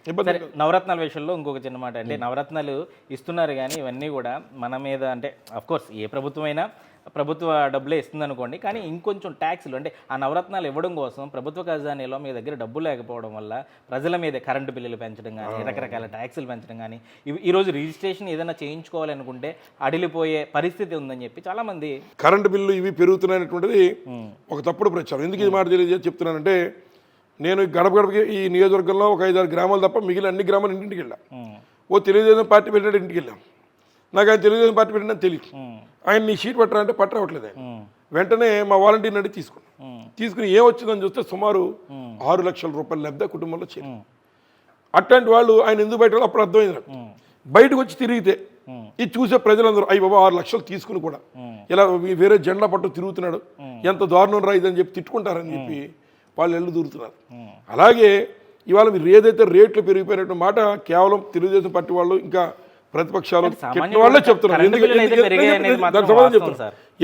సరే, నవరత్నాల విషయంలో ఇంకొక చిన్న మాట అంటే నవరత్నాలు ఇస్తున్నారు కానీ ఇవన్నీ కూడా మన మీద అంటే అఫ్కోర్స్ ఏ ప్రభుత్వమైనా ప్రభుత్వ డబ్బులే ఇస్తుంది అనుకోండి, కానీ ఇంకొంచెం ట్యాక్స్లు అంటే ఆ నవరత్నాలు ఇవ్వడం కోసం ప్రభుత్వ ఖజానాలో మీ దగ్గర డబ్బు లేకపోవడం వల్ల ప్రజల మీద కరెంటు బిల్లులు పెంచడం కానీ రకరకాల ట్యాక్సులు పెంచడం కానీ ఈరోజు రిజిస్ట్రేషన్ ఏదైనా చేయించుకోవాలనుకుంటే అడిలిపోయే పరిస్థితి ఉందని చెప్పి చాలామంది కరెంటు బిల్లు ఇవి పెరుగుతున్నాయనేటువంటిది ఒక తప్పుడు ప్రచారం. ఎందుకు ఇది మాట తెలియజేసి చెప్తున్నానంటే, నేను గడప గడపకి ఈ నియోజకవర్గంలో ఒక 5-6 గ్రామాలు తప్ప మిగిలిన అన్ని గ్రామాలు ఇంటింటికి వెళ్ళాం. ఓ తెలుగుదేశం పార్టీ పెట్టినట్టు ఇంటికి వెళ్ళాం. నాకు ఆయన తెలుగుదేశం పార్టీ పెట్టినా తెలియదు. ఆయన నీ షీట్ పట్టరా అంటే పట్టరావట్లేదు. ఆయన వెంటనే మా వాలంటీర్ అడిగి తీసుకుని ఏమొచ్చిందని చూస్తే సుమారు 6 లక్షల రూపాయల లబ్ధ కుటుంబంలో చేరి. అట్లాంటి వాళ్ళు ఆయన ఎందుకు బయట అప్పుడు అర్థమైంది నాకు. బయటకు వచ్చి తిరిగితే ఇది చూసే ప్రజలందరూ అయ్యి బాబా 6 లక్షలు తీసుకుని కూడా ఇలా వేరే జెండా పట్టు తిరుగుతున్నాడు, ఎంత దారుణం రా ఇదని చెప్పి తిట్టుకుంటారని చెప్పి వాళ్ళు ఎల్లు దూరుతున్నారు. అలాగే ఇవాళ మీరు ఏదైతే రేట్లు పెరిగిపోయినట్టు మాట కేవలం తెలుగుదేశం పార్టీ వాళ్ళు ఇంకా ప్రతిపక్షాలు వాళ్ళే చెప్తున్నారు.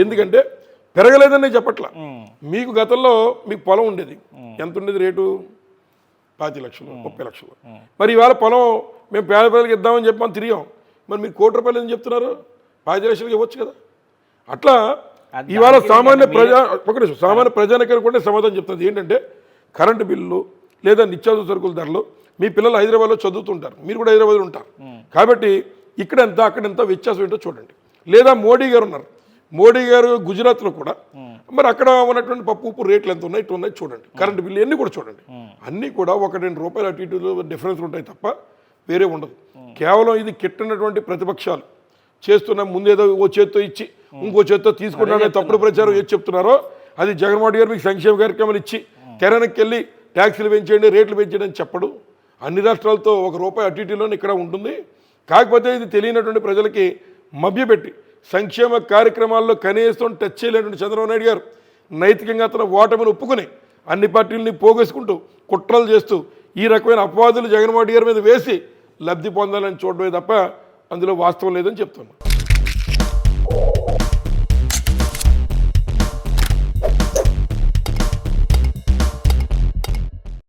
ఎందుకంటే పెరగలేదని నేను చెప్పట్లా. మీకు గతంలో మీకు పొలం ఉండేది, ఎంత ఉండేది రేటు? 25 లక్షలు 30 లక్షలు. మరి ఇవాళ పొలం మేము పేద ప్రజలకు ఇద్దామని చెప్పి మనం తిరిగాం. మరి మీరు 1 కోటి రూపాయలు ఏం చెప్తున్నారు? 25 లక్షలకు ఇవ్వచ్చు కదా. అట్లా ఇవాళ సామాన్య ప్రజానికైనా కూడా సమాధానం చెప్తుంది ఏంటంటే, కరెంటు బిల్లు లేదా నిత్యావసర సరుకుల ధరలు, మీ పిల్లలు హైదరాబాద్లో చదువుతుంటారు, మీరు కూడా హైదరాబాద్లో ఉంటారు కాబట్టి ఇక్కడ ఎంత అక్కడ ఎంత వ్యత్యాసం ఏంటో చూడండి. లేదా మోడీ గారు ఉన్నారు, మోడీ గారు గుజరాత్లో కూడా మరి అక్కడ ఉన్నటువంటి పప్పు ఉప్పు రేట్లు ఎంత ఉన్నాయి ఇటు ఉన్నాయి చూడండి. కరెంటు బిల్లు అన్నీ కూడా చూడండి. అన్నీ కూడా 1-2 రూపాయలు అటు ఇటు డిఫరెన్స్ ఉంటాయి తప్ప వేరే ఉండదు. కేవలం ఇది కిట్టనటువంటి ప్రతిపక్షాలు చేస్తున్న ముందేదో ఓ చేత్తో ఇచ్చి ఇంకో చేత్తో తీసుకుంటానే తప్పుడు ప్రచారం ఏది చెప్తున్నారో అది జగన్మోహన్ గారు మీకు సంక్షేమ కార్యక్రమాలు ఇచ్చి తెరనకి వెళ్ళి ట్యాక్సీలు పెంచేయండి రేట్లు పెంచేయండి అని చెప్పడు. అన్ని రాష్ట్రాలతో 1 రూపాయి అటు ఇటులోనే ఇక్కడ ఉంటుంది. కాకపోతే ఇది తెలియనటువంటి ప్రజలకి మభ్యపెట్టి సంక్షేమ కార్యక్రమాల్లో కనీసం టచ్ చేయలేటువంటి చంద్రబాబు నాయుడు గారు నైతికంగా అతను ఓటమిని ఒప్పుకొని అన్ని పార్టీలని పోగేసుకుంటూ కుట్రలు చేస్తూ ఈ రకమైన అపవాదులు జగన్మోహన్ గారి మీద వేసి లబ్ధి పొందాలని చూడడమే తప్ప అందులో వాస్తవం లేదని చెప్తున్నాను.